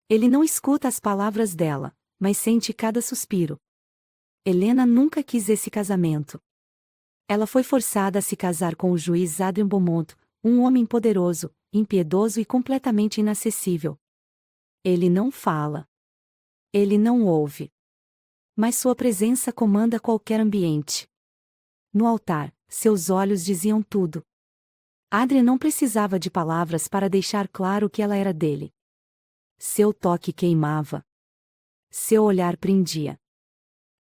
Ele não escuta as palavras dela, mas sente cada suspiro. Helena nunca quis esse casamento. Ela foi forçada a se casar com o juiz Adrien Beaumont, um homem poderoso, impiedoso e completamente inacessível. Ele não fala. Ele não ouve. Mas sua presença comanda qualquer ambiente. No altar, seus olhos diziam tudo. Adrien não precisava de palavras para deixar claro que ela era dele. Seu toque queimava. Seu olhar prendia.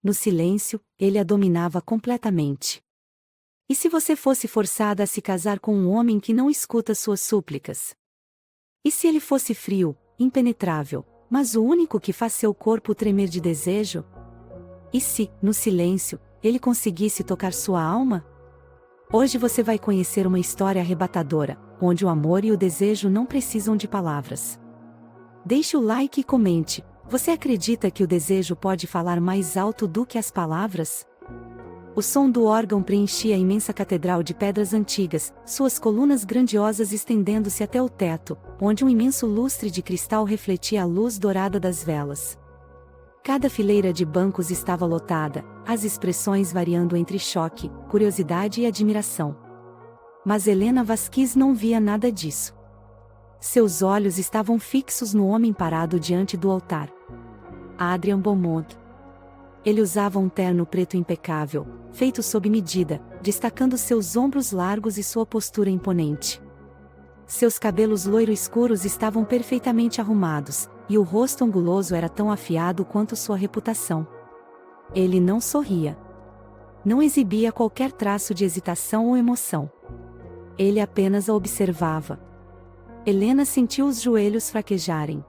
No silêncio, ele a dominava completamente. E se você fosse forçada a se casar com um homem que não escuta suas súplicas? E se ele fosse frio, impenetrável, mas o único que faz seu corpo tremer de desejo? E se, no silêncio, ele conseguisse tocar sua alma? Hoje você vai conhecer uma história arrebatadora, onde o amor e o desejo não precisam de palavras. Deixe o like e comente. Você acredita que o desejo pode falar mais alto do que as palavras? O som do órgão preenchia a imensa catedral de pedras antigas, suas colunas grandiosas estendendo-se até o teto, onde um imenso lustre de cristal refletia a luz dourada das velas. Cada fileira de bancos estava lotada, as expressões variando entre choque, curiosidade e admiração. Mas Helena Vasquez não via nada disso. Seus olhos estavam fixos no homem parado diante do altar. Adrien Beaumont. Ele usava um terno preto impecável, feito sob medida, destacando seus ombros largos e sua postura imponente. Seus cabelos loiro-escuros estavam perfeitamente arrumados, e o rosto anguloso era tão afiado quanto sua reputação. Ele não sorria. Não exibia qualquer traço de hesitação ou emoção. Ele apenas a observava. Helena sentiu os joelhos fraquejarem.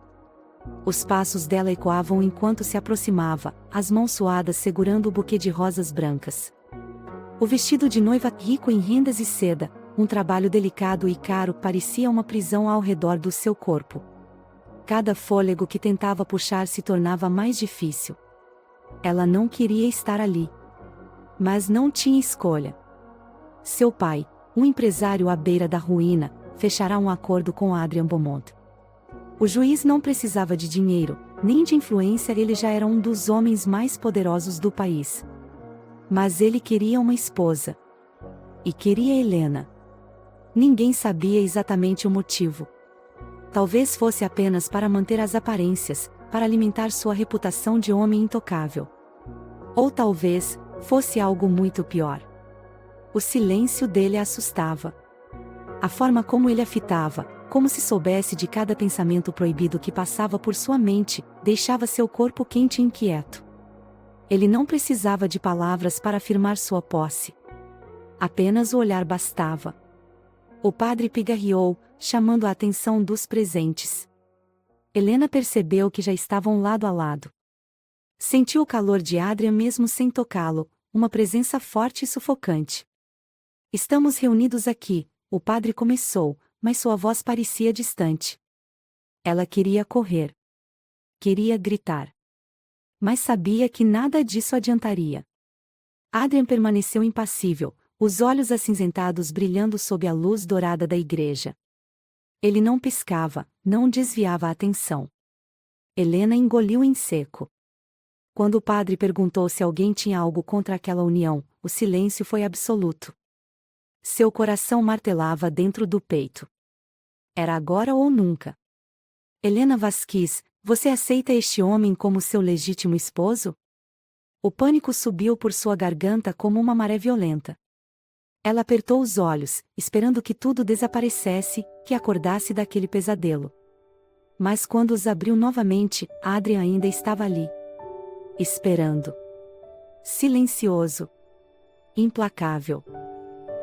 Os passos dela ecoavam enquanto se aproximava, as mãos suadas segurando o buquê de rosas brancas. O vestido de noiva rico em rendas e seda, um trabalho delicado e caro, parecia uma prisão ao redor do seu corpo. Cada fôlego que tentava puxar se tornava mais difícil. Ela não queria estar ali. Mas não tinha escolha. Seu pai, um empresário à beira da ruína, fechará um acordo com Adrien Beaumont. O juiz não precisava de dinheiro, nem de influência, ele já era um dos homens mais poderosos do país. Mas ele queria uma esposa. E queria Helena. Ninguém sabia exatamente o motivo. Talvez fosse apenas para manter as aparências, para alimentar sua reputação de homem intocável. Ou talvez, fosse algo muito pior. O silêncio dele a assustava. A forma como ele a fitava, como se soubesse de cada pensamento proibido que passava por sua mente, deixava seu corpo quente e inquieto. Ele não precisava de palavras para afirmar sua posse. Apenas o olhar bastava. O padre pigarreou, chamando a atenção dos presentes. Helena percebeu que já estavam lado a lado. Sentiu o calor de Adrien mesmo sem tocá-lo, uma presença forte e sufocante. Estamos reunidos aqui, o padre começou, mas sua voz parecia distante. Ela queria correr. Queria gritar. Mas sabia que nada disso adiantaria. Adrien permaneceu impassível, os olhos acinzentados brilhando sob a luz dourada da igreja. Ele não piscava, não desviava a atenção. Helena engoliu em seco. Quando o padre perguntou se alguém tinha algo contra aquela união, o silêncio foi absoluto. Seu coração martelava dentro do peito. Era agora ou nunca. Helena Vasquez, você aceita este homem como seu legítimo esposo? O pânico subiu por sua garganta como uma maré violenta. Ela apertou os olhos, esperando que tudo desaparecesse, que acordasse daquele pesadelo. Mas quando os abriu novamente, Adrien ainda estava ali. Esperando. Silencioso. Implacável.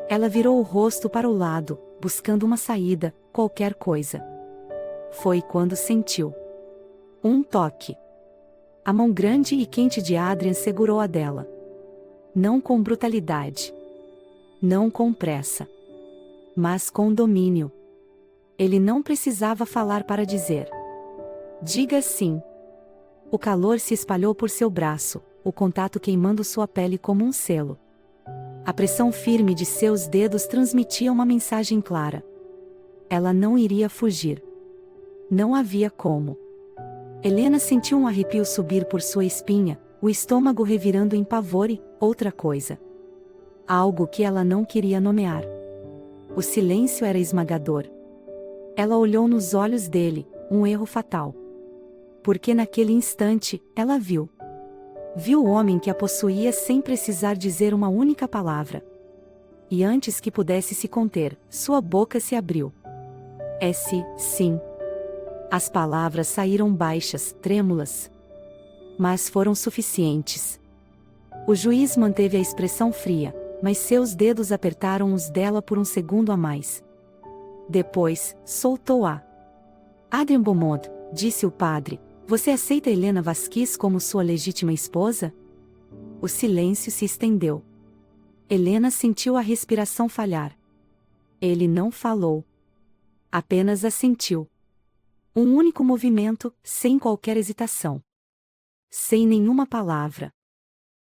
Ela virou o rosto para o lado, buscando uma saída, qualquer coisa. Foi quando sentiu um toque. A mão grande e quente de Adrien segurou a dela. Não com brutalidade. Não com pressa. Mas com domínio. Ele não precisava falar para dizer. Diga sim. O calor se espalhou por seu braço, o contato queimando sua pele como um selo. A pressão firme de seus dedos transmitia uma mensagem clara. Ela não iria fugir. Não havia como. Helena sentiu um arrepio subir por sua espinha, o estômago revirando em pavor e, outra coisa. Algo que ela não queria nomear. O silêncio era esmagador. Ela olhou nos olhos dele, um erro fatal. Porque naquele instante, ela viu. Viu o homem que a possuía sem precisar dizer uma única palavra. E antes que pudesse se conter, sua boca se abriu. Sim. As palavras saíram baixas, trêmulas. Mas foram suficientes. O juiz manteve a expressão fria, mas seus dedos apertaram os dela por um segundo a mais. Depois, soltou-a. Adrien Beaumont, disse o padre, você aceita Helena Vasquez como sua legítima esposa? O silêncio se estendeu. Helena sentiu a respiração falhar. Ele não falou. Apenas assentiu. Um único movimento, sem qualquer hesitação. Sem nenhuma palavra.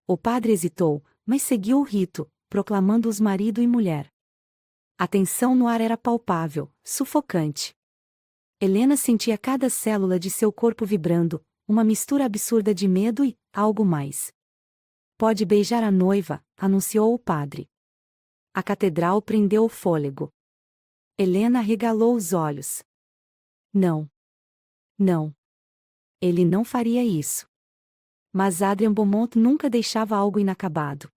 O padre hesitou, mas seguiu o rito, proclamando-os marido e mulher. A tensão no ar era palpável, sufocante. Helena sentia cada célula de seu corpo vibrando, uma mistura absurda de medo e algo mais. Pode beijar a noiva, anunciou o padre. A catedral prendeu o fôlego. Helena arregalou os olhos. Não. Ele não faria isso. Mas Adrien Beaumont nunca deixava algo inacabado.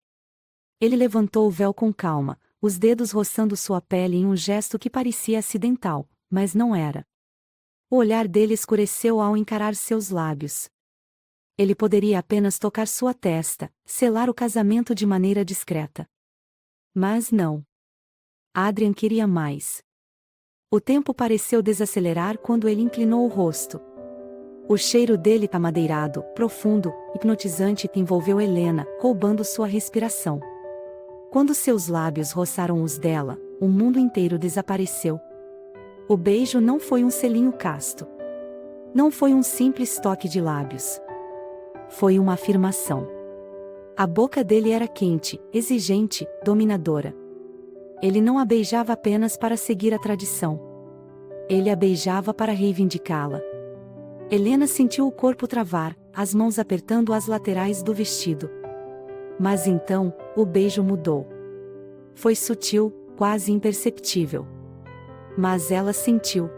Ele levantou o véu com calma, os dedos roçando sua pele em um gesto que parecia acidental, mas não era. O olhar dele escureceu ao encarar seus lábios. Ele poderia apenas tocar sua testa, selar o casamento de maneira discreta. Mas não. Adrien queria mais. O tempo pareceu desacelerar quando ele inclinou o rosto. O cheiro dele amadeirado, profundo, hipnotizante envolveu Helena, roubando sua respiração. Quando seus lábios roçaram os dela, o mundo inteiro desapareceu. O beijo não foi um selinho casto. Não foi um simples toque de lábios. Foi uma afirmação. A boca dele era quente, exigente, dominadora. Ele não a beijava apenas para seguir a tradição. Ele a beijava para reivindicá-la. Helena sentiu o corpo travar, as mãos apertando as laterais do vestido. Mas então, o beijo mudou. Foi sutil, quase imperceptível. Mas ela sentiu.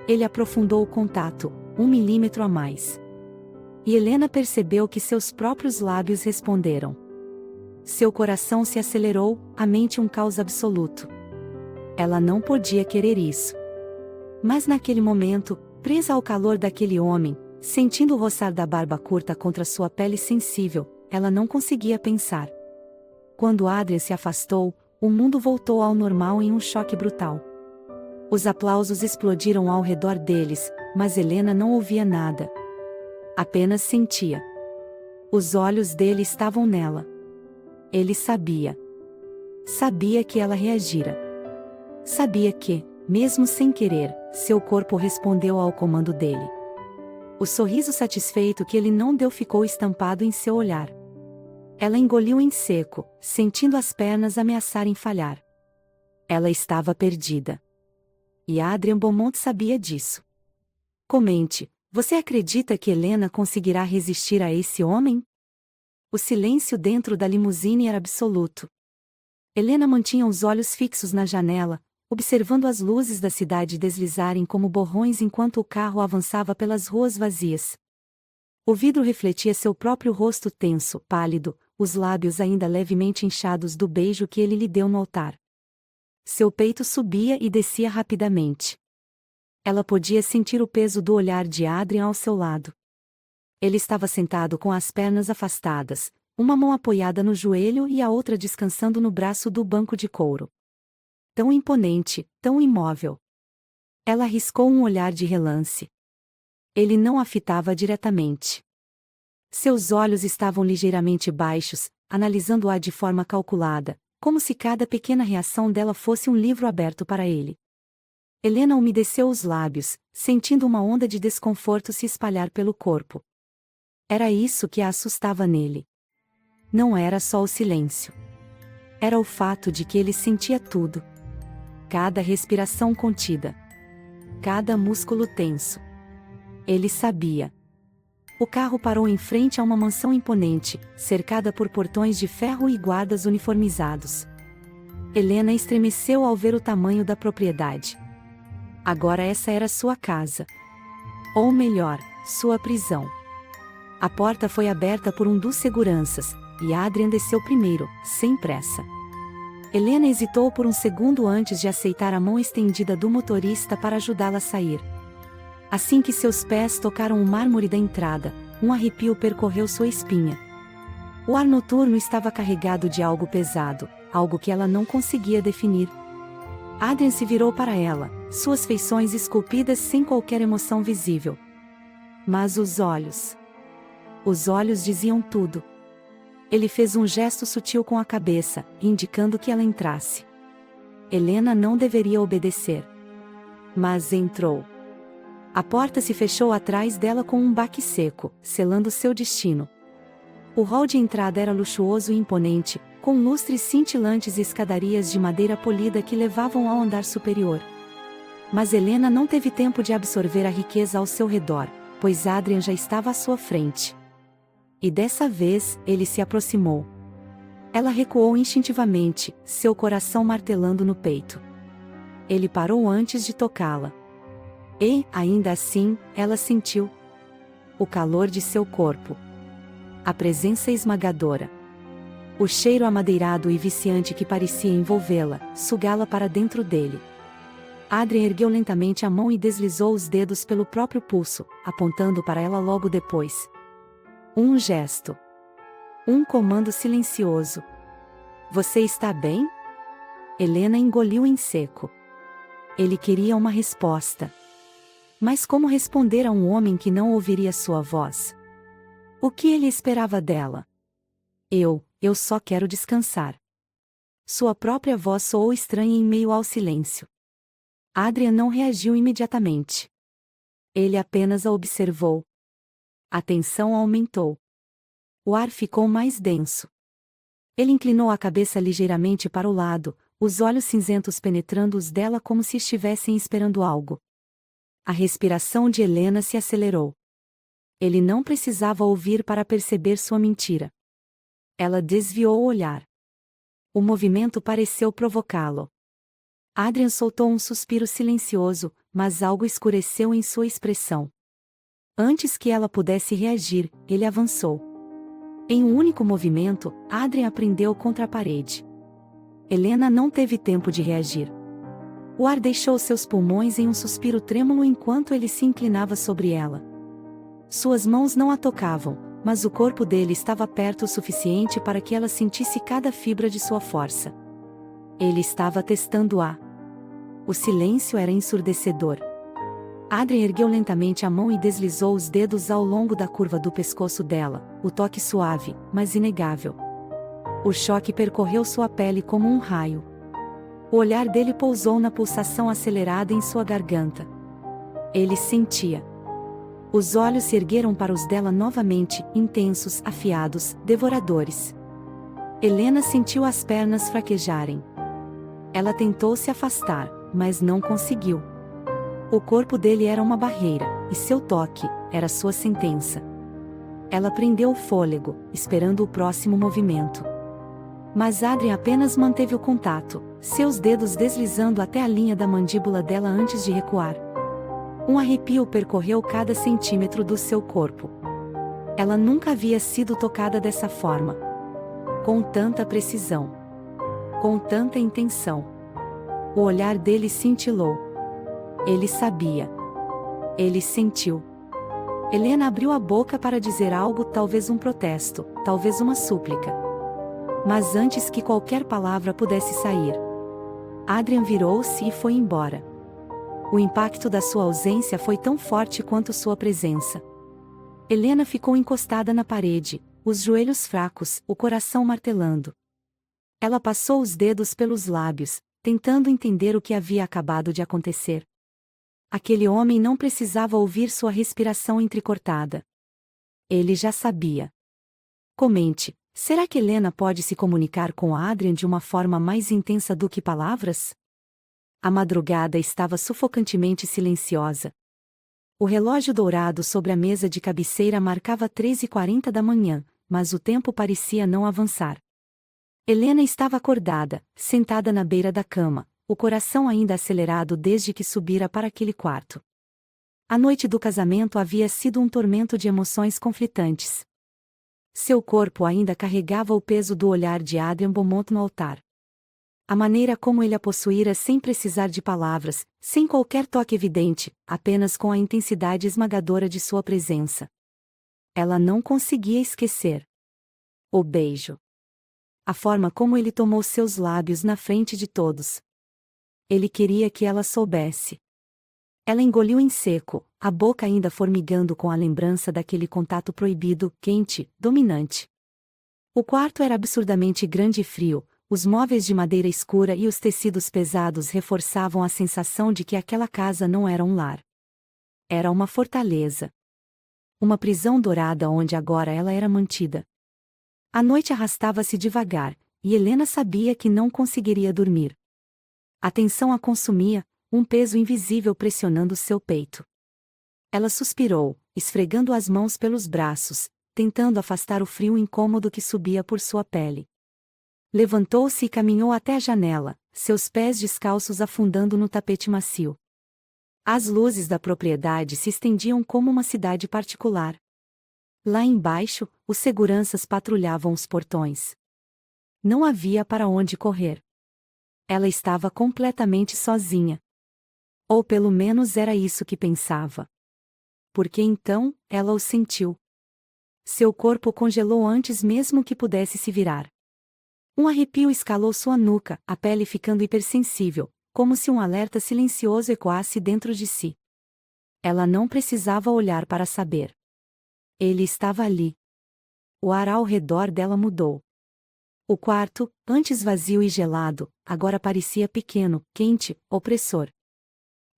Ele aprofundou o contato, 1 milímetro a mais. E Helena percebeu que seus próprios lábios responderam. Seu coração se acelerou, a mente um caos absoluto. Ela não podia querer isso. Mas naquele momento, presa ao calor daquele homem, sentindo o roçar da barba curta contra sua pele sensível, ela não conseguia pensar. Quando Adrien se afastou, o mundo voltou ao normal em um choque brutal. Os aplausos explodiram ao redor deles, mas Helena não ouvia nada. Apenas sentia. Os olhos dele estavam nela. Ele sabia. Sabia que ela reagira. Sabia que, mesmo sem querer, seu corpo respondeu ao comando dele. O sorriso satisfeito que ele não deu ficou estampado em seu olhar. Ela engoliu em seco, sentindo as pernas ameaçarem falhar. Ela estava perdida. E Adrien Beaumont sabia disso. Comente, você acredita que Helena conseguirá resistir a esse homem? O silêncio dentro da limusine era absoluto. Helena mantinha os olhos fixos na janela, observando as luzes da cidade deslizarem como borrões enquanto o carro avançava pelas ruas vazias. O vidro refletia seu próprio rosto tenso, pálido, os lábios ainda levemente inchados do beijo que ele lhe deu no altar. Seu peito subia e descia rapidamente. Ela podia sentir o peso do olhar de Adrien ao seu lado. Ele estava sentado com as pernas afastadas, uma mão apoiada no joelho e a outra descansando no braço do banco de couro. Tão imponente, tão imóvel. Ela arriscou um olhar de relance. Ele não a fitava diretamente. Seus olhos estavam ligeiramente baixos, analisando-a de forma calculada, como se cada pequena reação dela fosse um livro aberto para ele. Helena umedeceu os lábios, sentindo uma onda de desconforto se espalhar pelo corpo. Era isso que a assustava nele. Não era só o silêncio. Era o fato de que ele sentia tudo. Cada respiração contida. Cada músculo tenso. Ele sabia. O carro parou em frente a uma mansão imponente, cercada por portões de ferro e guardas uniformizados. Helena estremeceu ao ver o tamanho da propriedade. Agora essa era sua casa. Ou melhor, sua prisão. A porta foi aberta por um dos seguranças, e Adrian desceu primeiro, sem pressa. Helena hesitou por um segundo antes de aceitar a mão estendida do motorista para ajudá-la a sair. Assim que seus pés tocaram o mármore da entrada, um arrepio percorreu sua espinha. O ar noturno estava carregado de algo pesado, algo que ela não conseguia definir. Adrian se virou para ela, suas feições esculpidas sem qualquer emoção visível. Mas os olhos diziam tudo. Ele fez um gesto sutil com a cabeça, indicando que ela entrasse. Helena não deveria obedecer. Mas entrou. A porta se fechou atrás dela com um baque seco, selando seu destino. O hall de entrada era luxuoso e imponente, com lustres cintilantes e escadarias de madeira polida que levavam ao andar superior. Mas Helena não teve tempo de absorver a riqueza ao seu redor, pois Adrian já estava à sua frente. E dessa vez, ele se aproximou. Ela recuou instintivamente, seu coração martelando no peito. Ele parou antes de tocá-la. E, ainda assim, ela sentiu o calor de seu corpo. A presença esmagadora. O cheiro amadeirado e viciante que parecia envolvê-la, sugá-la para dentro dele. Adrian ergueu lentamente a mão e deslizou os dedos pelo próprio pulso, apontando para ela logo depois. Um gesto. Um comando silencioso. Você está bem? Helena engoliu em seco. Ele queria uma resposta. Mas como responder a um homem que não ouviria sua voz? O que ele esperava dela? Eu só quero descansar. Sua própria voz soou estranha em meio ao silêncio. Adrian não reagiu imediatamente. Ele apenas a observou. A tensão aumentou. O ar ficou mais denso. Ele inclinou a cabeça ligeiramente para o lado, os olhos cinzentos penetrando os dela como se estivessem esperando algo. A respiração de Helena se acelerou. Ele não precisava ouvir para perceber sua mentira. Ela desviou o olhar. O movimento pareceu provocá-lo. Adrian soltou um suspiro silencioso, mas algo escureceu em sua expressão. Antes que ela pudesse reagir, ele avançou. Em um único movimento, Adrian prendeu contra a parede. Helena não teve tempo de reagir. O ar deixou seus pulmões em um suspiro trêmulo enquanto ele se inclinava sobre ela. Suas mãos não a tocavam, mas o corpo dele estava perto o suficiente para que ela sentisse cada fibra de sua força. Ele estava testando-a. O silêncio era ensurdecedor. Adrian ergueu lentamente a mão e deslizou os dedos ao longo da curva do pescoço dela, o toque suave, mas inegável. O choque percorreu sua pele como um raio. O olhar dele pousou na pulsação acelerada em sua garganta. Ele sentia. Os olhos se ergueram para os dela novamente, intensos, afiados, devoradores. Helena sentiu as pernas fraquejarem. Ela tentou se afastar, mas não conseguiu. O corpo dele era uma barreira, e seu toque era sua sentença. Ela prendeu o fôlego, esperando o próximo movimento. Mas Adrian apenas manteve o contato, seus dedos deslizando até a linha da mandíbula dela antes de recuar. Um arrepio percorreu cada centímetro do seu corpo. Ela nunca havia sido tocada dessa forma. Com tanta precisão. Com tanta intenção. O olhar dele cintilou. Ele sabia. Ele sentiu. Helena abriu a boca para dizer algo, talvez um protesto, talvez uma súplica. Mas antes que qualquer palavra pudesse sair, Adrian virou-se e foi embora. O impacto da sua ausência foi tão forte quanto sua presença. Helena ficou encostada na parede, os joelhos fracos, o coração martelando. Ela passou os dedos pelos lábios, tentando entender o que havia acabado de acontecer. Aquele homem não precisava ouvir sua respiração entrecortada. Ele já sabia. Comente, será que Helena pode se comunicar com Adrian de uma forma mais intensa do que palavras? A madrugada estava sufocantemente silenciosa. O relógio dourado sobre a mesa de cabeceira marcava 3h40 da manhã, mas o tempo parecia não avançar. Helena estava acordada, sentada na beira da cama, o coração ainda acelerado desde que subira para aquele quarto. A noite do casamento havia sido um tormento de emoções conflitantes. Seu corpo ainda carregava o peso do olhar de Adrian Beaumont no altar. A maneira como ele a possuíra sem precisar de palavras, sem qualquer toque evidente, apenas com a intensidade esmagadora de sua presença. Ela não conseguia esquecer. O beijo. A forma como ele tomou seus lábios na frente de todos. Ele queria que ela soubesse. Ela engoliu em seco, a boca ainda formigando com a lembrança daquele contato proibido, quente, dominante. O quarto era absurdamente grande e frio, os móveis de madeira escura e os tecidos pesados reforçavam a sensação de que aquela casa não era um lar. Era uma fortaleza. Uma prisão dourada onde agora ela era mantida. A noite arrastava-se devagar, e Helena sabia que não conseguiria dormir. A tensão a consumia, um peso invisível pressionando seu peito. Ela suspirou, esfregando as mãos pelos braços, tentando afastar o frio incômodo que subia por sua pele. Levantou-se e caminhou até a janela, seus pés descalços afundando no tapete macio. As luzes da propriedade se estendiam como uma cidade particular. Lá embaixo, os seguranças patrulhavam os portões. Não havia para onde correr. Ela estava completamente sozinha. Ou pelo menos era isso que pensava. Porque então, ela o sentiu. Seu corpo congelou antes mesmo que pudesse se virar. Um arrepio escalou sua nuca, a pele ficando hipersensível, como se um alerta silencioso ecoasse dentro de si. Ela não precisava olhar para saber. Ele estava ali. O ar ao redor dela mudou. O quarto, antes vazio e gelado, agora parecia pequeno, quente, opressor.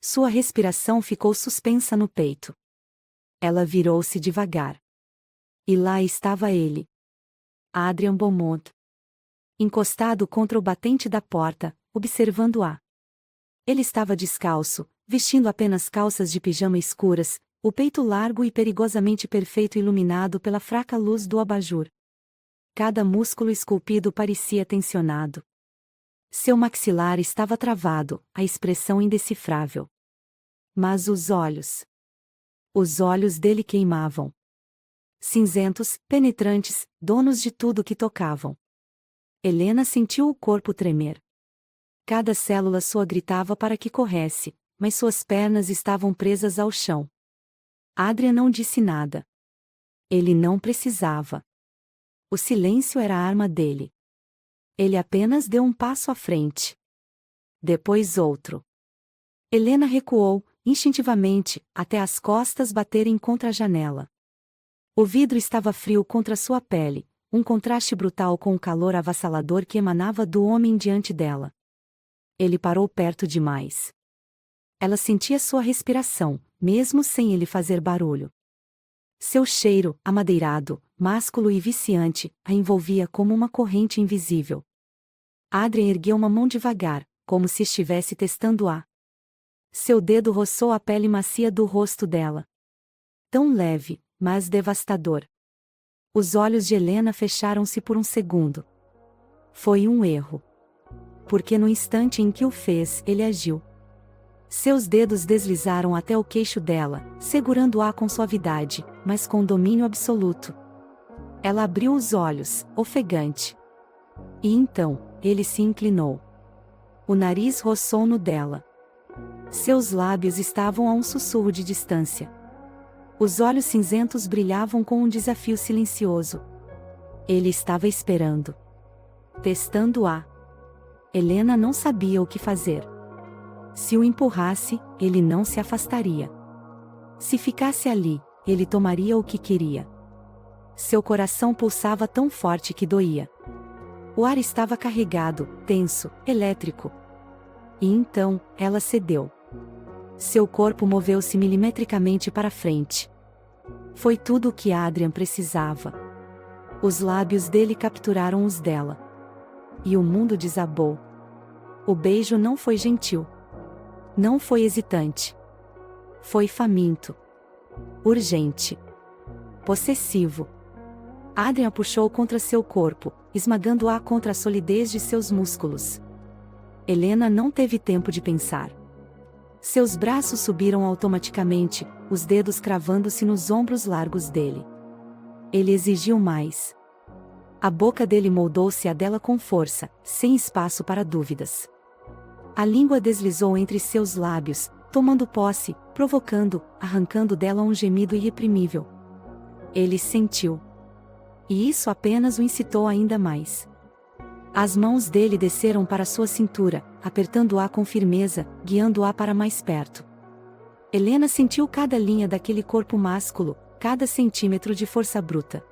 Sua respiração ficou suspensa no peito. Ela virou-se devagar. E lá estava ele. Adrian Beaumont. Encostado contra o batente da porta, observando-a. Ele estava descalço, vestindo apenas calças de pijama escuras, o peito largo e perigosamente perfeito iluminado pela fraca luz do abajur. Cada músculo esculpido parecia tensionado. Seu maxilar estava travado, a expressão indecifrável. Mas os olhos. Os olhos dele queimavam. Cinzentos, penetrantes, donos de tudo que tocavam. Helena sentiu o corpo tremer. Cada célula sua gritava para que corresse, mas suas pernas estavam presas ao chão. Adrian não disse nada. Ele não precisava. O silêncio era a arma dele. Ele apenas deu um passo à frente. Depois outro. Helena recuou, instintivamente, até as costas baterem contra a janela. O vidro estava frio contra sua pele, um contraste brutal com o calor avassalador que emanava do homem diante dela. Ele parou perto demais. Ela sentia sua respiração, mesmo sem ele fazer barulho. Seu cheiro, amadeirado, másculo e viciante, a envolvia como uma corrente invisível. Adrian ergueu uma mão devagar, como se estivesse testando-a. Seu dedo roçou a pele macia do rosto dela. Tão leve, mas devastador. Os olhos de Helena fecharam-se por um segundo. Foi um erro. Porque no instante em que o fez, ele agiu. Seus dedos deslizaram até o queixo dela, segurando-a com suavidade, mas com domínio absoluto. Ela abriu os olhos, ofegante. E então, ele se inclinou. O nariz roçou no dela. Seus lábios estavam a um sussurro de distância. Os olhos cinzentos brilhavam com um desafio silencioso. Ele estava esperando. Testando-a. Helena não sabia o que fazer. Se o empurrasse, ele não se afastaria. Se ficasse ali, ele tomaria o que queria. Seu coração pulsava tão forte que doía. O ar estava carregado, tenso, elétrico. E então, ela cedeu. Seu corpo moveu-se milimetricamente para frente. Foi tudo o que Adrian precisava. Os lábios dele capturaram os dela. E o mundo desabou. O beijo não foi gentil. Não foi hesitante. Foi faminto. urgente, possessivo. Adrian a puxou contra seu corpo, esmagando-a contra a solidez de seus músculos. Helena não teve tempo de pensar. Seus braços subiram automaticamente, os dedos cravando-se nos ombros largos dele. Ele exigiu mais. A boca dele moldou-se à dela com força, sem espaço para dúvidas. A língua deslizou entre seus lábios, tomando posse, provocando, arrancando dela um gemido irreprimível. Ele sentiu. E isso apenas o incitou ainda mais. As mãos dele desceram para sua cintura, apertando-a com firmeza, guiando-a para mais perto. Helena sentiu cada linha daquele corpo másculo, cada centímetro de força bruta.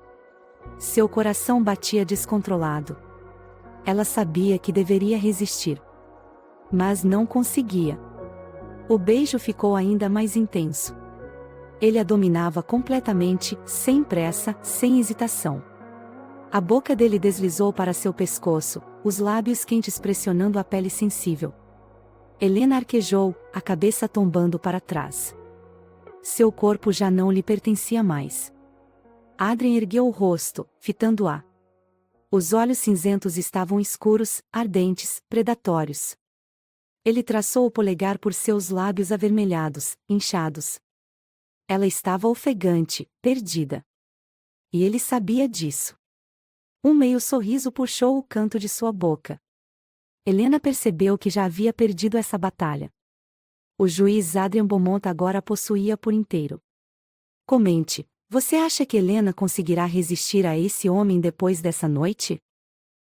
Seu coração batia descontrolado. Ela sabia que deveria resistir. Mas não conseguia. O beijo ficou ainda mais intenso. Ele a dominava completamente, sem pressa, sem hesitação. A boca dele deslizou para seu pescoço, os lábios quentes pressionando a pele sensível. Helena arquejou, a cabeça tombando para trás. Seu corpo já não lhe pertencia mais. Adrian ergueu o rosto, fitando-a. Os olhos cinzentos estavam escuros, ardentes, predatórios. Ele traçou o polegar por seus lábios avermelhados, inchados. Ela estava ofegante, perdida. E ele sabia disso. Um meio sorriso puxou o canto de sua boca. Helena percebeu que já havia perdido essa batalha. O juiz Adrian Beaumont agora a possuía por inteiro. Comente, você acha que Helena conseguirá resistir a esse homem depois dessa noite?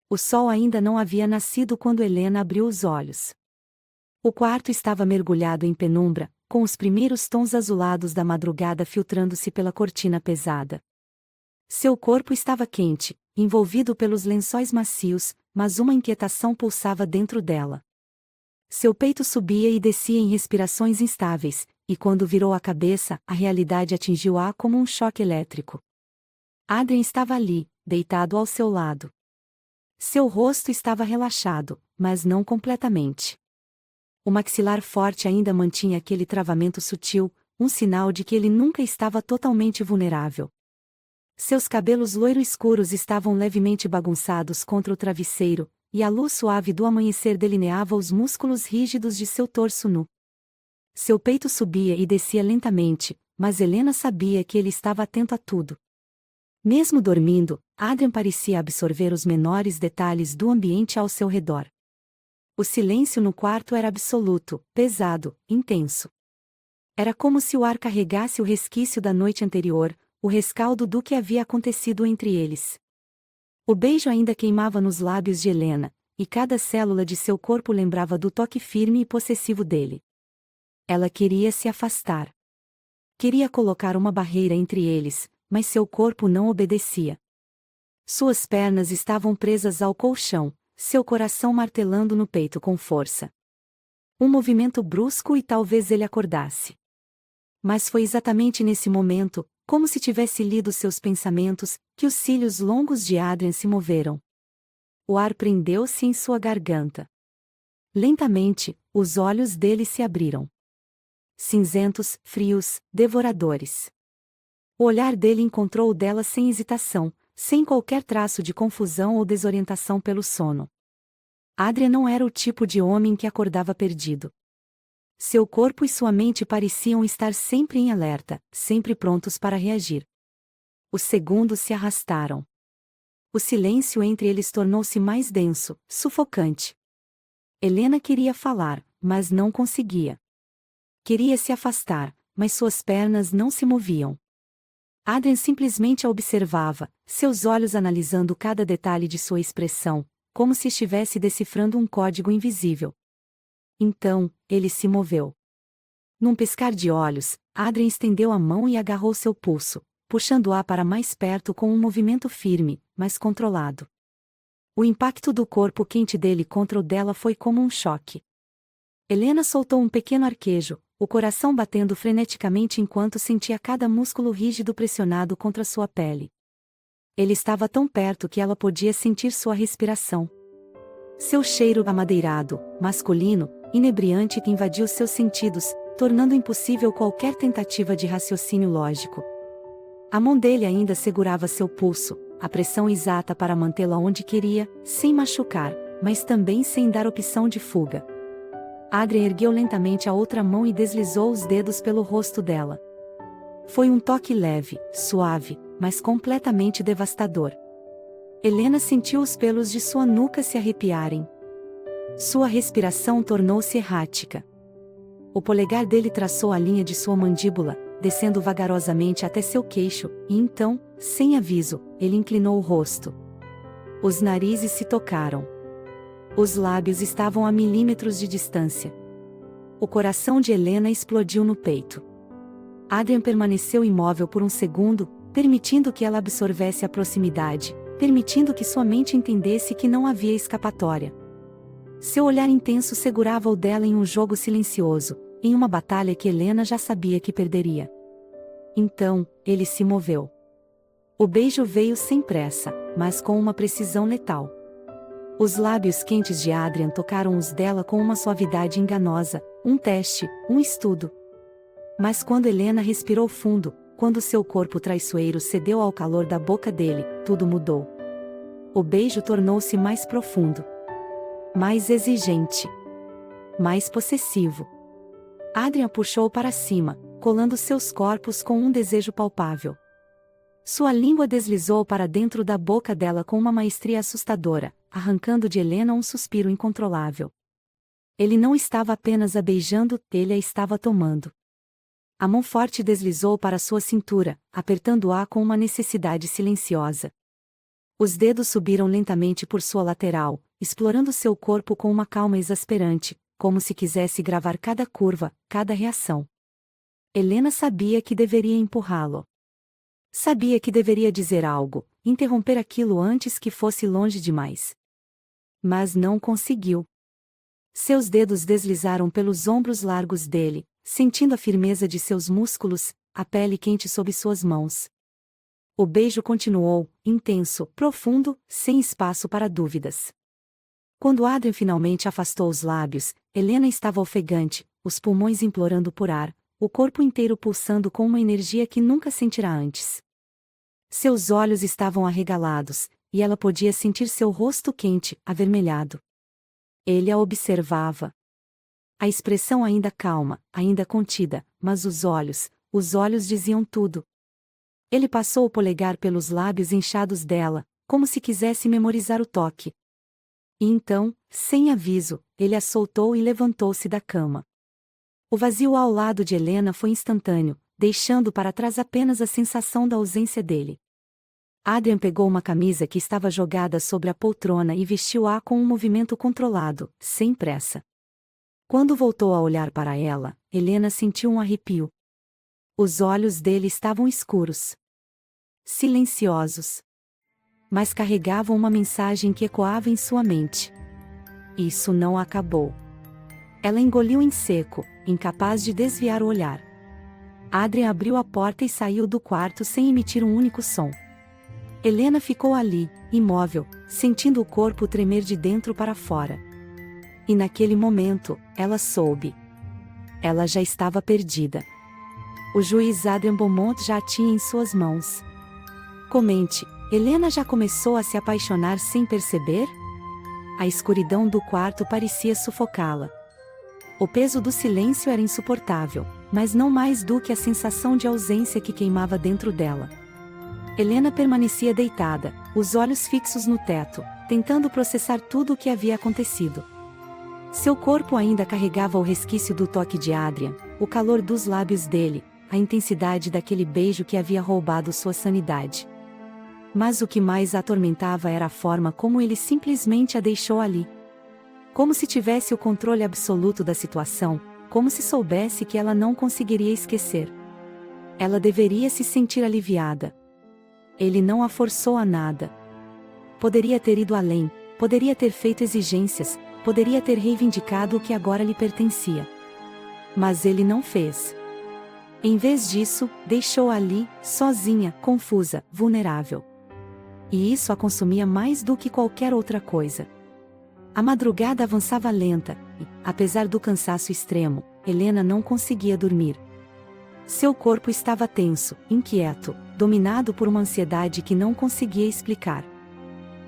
O sol ainda não havia nascido quando Helena abriu os olhos. O quarto estava mergulhado em penumbra, com os primeiros tons azulados da madrugada filtrando-se pela cortina pesada. Seu corpo estava quente, envolvido pelos lençóis macios, mas uma inquietação pulsava dentro dela. Seu peito subia e descia em respirações instáveis, e quando virou a cabeça, a realidade atingiu-a como um choque elétrico. Adrian estava ali, deitado ao seu lado. Seu rosto estava relaxado, mas não completamente. O maxilar forte ainda mantinha aquele travamento sutil, um sinal de que ele nunca estava totalmente vulnerável. Seus cabelos loiro-escuros estavam levemente bagunçados contra o travesseiro, e a luz suave do amanhecer delineava os músculos rígidos de seu torso nu. Seu peito subia e descia lentamente, mas Helena sabia que ele estava atento a tudo. Mesmo dormindo, Adrian parecia absorver os menores detalhes do ambiente ao seu redor. O silêncio no quarto era absoluto, pesado, intenso. Era como se o ar carregasse o resquício da noite anterior, o rescaldo do que havia acontecido entre eles. O beijo ainda queimava nos lábios de Helena, e cada célula de seu corpo lembrava do toque firme e possessivo dele. Ela queria se afastar. Queria colocar uma barreira entre eles, mas seu corpo não obedecia. Suas pernas estavam presas ao colchão, seu coração martelando no peito com força. Um movimento brusco e talvez ele acordasse. Mas foi exatamente nesse momento, como se tivesse lido seus pensamentos, que os cílios longos de Adrian se moveram. O ar prendeu-se em sua garganta. Lentamente, os olhos dele se abriram. Cinzentos, frios, devoradores. O olhar dele encontrou o dela sem hesitação, sem qualquer traço de confusão ou desorientação pelo sono. Adrian não era o tipo de homem que acordava perdido. Seu corpo e sua mente pareciam estar sempre em alerta, sempre prontos para reagir. Os segundos se arrastaram. O silêncio entre eles tornou-se mais denso, sufocante. Helena queria falar, mas não conseguia. Queria se afastar, mas suas pernas não se moviam. Adrian simplesmente a observava, seus olhos analisando cada detalhe de sua expressão, como se estivesse decifrando um código invisível. Então, ele se moveu. Num piscar de olhos, Adrian estendeu a mão e agarrou seu pulso, puxando-a para mais perto com um movimento firme, mas controlado. O impacto do corpo quente dele contra o dela foi como um choque. Helena soltou um pequeno arquejo, o coração batendo freneticamente enquanto sentia cada músculo rígido pressionado contra sua pele. Ele estava tão perto que ela podia sentir sua respiração. Seu cheiro amadeirado, masculino, inebriante que invadiu seus sentidos, tornando impossível qualquer tentativa de raciocínio lógico. A mão dele ainda segurava seu pulso, a pressão exata para mantê-la onde queria, sem machucar, mas também sem dar opção de fuga. Adrian ergueu lentamente a outra mão e deslizou os dedos pelo rosto dela. Foi um toque leve, suave, mas completamente devastador. Helena sentiu os pelos de sua nuca se arrepiarem. Sua respiração tornou-se errática. O polegar dele traçou a linha de sua mandíbula, descendo vagarosamente até seu queixo, e então, sem aviso, ele inclinou o rosto. Os narizes se tocaram. Os lábios estavam a milímetros de distância. O coração de Helena explodiu no peito. Adrian permaneceu imóvel por um segundo, permitindo que ela absorvesse a proximidade, permitindo que sua mente entendesse que não havia escapatória. Seu olhar intenso segurava o dela em um jogo silencioso, em uma batalha que Helena já sabia que perderia. Então, ele se moveu. O beijo veio sem pressa, mas com uma precisão letal. Os lábios quentes de Adrian tocaram os dela com uma suavidade enganosa, um teste, um estudo. Mas quando Helena respirou fundo, quando seu corpo traiçoeiro cedeu ao calor da boca dele, tudo mudou. O beijo tornou-se mais profundo, mais exigente, mais possessivo. Adrian puxou para cima, colando seus corpos com um desejo palpável. Sua língua deslizou para dentro da boca dela com uma maestria assustadora, arrancando de Helena um suspiro incontrolável. Ele não estava apenas a beijando, ele a estava tomando. A mão forte deslizou para sua cintura, apertando-a com uma necessidade silenciosa. Os dedos subiram lentamente por sua lateral, explorando seu corpo com uma calma exasperante, como se quisesse gravar cada curva, cada reação. Helena sabia que deveria empurrá-lo. Sabia que deveria dizer algo, interromper aquilo antes que fosse longe demais. Mas não conseguiu. Seus dedos deslizaram pelos ombros largos dele, sentindo a firmeza de seus músculos, a pele quente sob suas mãos. O beijo continuou, intenso, profundo, sem espaço para dúvidas. Quando Adrian finalmente afastou os lábios, Helena estava ofegante, os pulmões implorando por ar, o corpo inteiro pulsando com uma energia que nunca sentirá antes. Seus olhos estavam arregalados, e ela podia sentir seu rosto quente, avermelhado. Ele a observava. A expressão ainda calma, ainda contida, mas os olhos diziam tudo. Ele passou o polegar pelos lábios inchados dela, como se quisesse memorizar o toque. E então, sem aviso, ele a soltou e levantou-se da cama. O vazio ao lado de Helena foi instantâneo, deixando para trás apenas a sensação da ausência dele. Adrian pegou uma camisa que estava jogada sobre a poltrona e vestiu-a com um movimento controlado, sem pressa. Quando voltou a olhar para ela, Helena sentiu um arrepio. Os olhos dele estavam escuros, silenciosos, mas carregavam uma mensagem que ecoava em sua mente. Isso não acabou. Ela engoliu em seco, incapaz de desviar o olhar. Adrian abriu a porta e saiu do quarto sem emitir um único som. Helena ficou ali, imóvel, sentindo o corpo tremer de dentro para fora. E naquele momento, ela soube. Ela já estava perdida. O juiz Adrian Beaumont já a tinha em suas mãos. Comente, Helena já começou a se apaixonar sem perceber? A escuridão do quarto parecia sufocá-la. O peso do silêncio era insuportável, mas não mais do que a sensação de ausência que queimava dentro dela. Helena permanecia deitada, os olhos fixos no teto, tentando processar tudo o que havia acontecido. Seu corpo ainda carregava o resquício do toque de Adrian, o calor dos lábios dele, a intensidade daquele beijo que havia roubado sua sanidade. Mas o que mais a atormentava era a forma como ele simplesmente a deixou ali. Como se tivesse o controle absoluto da situação, como se soubesse que ela não conseguiria esquecer. Ela deveria se sentir aliviada. Ele não a forçou a nada. Poderia ter ido além, poderia ter feito exigências, poderia ter reivindicado o que agora lhe pertencia. Mas ele não fez. Em vez disso, deixou-a ali, sozinha, confusa, vulnerável. E isso a consumia mais do que qualquer outra coisa. A madrugada avançava lenta, e, apesar do cansaço extremo, Helena não conseguia dormir. Seu corpo estava tenso, inquieto, dominado por uma ansiedade que não conseguia explicar.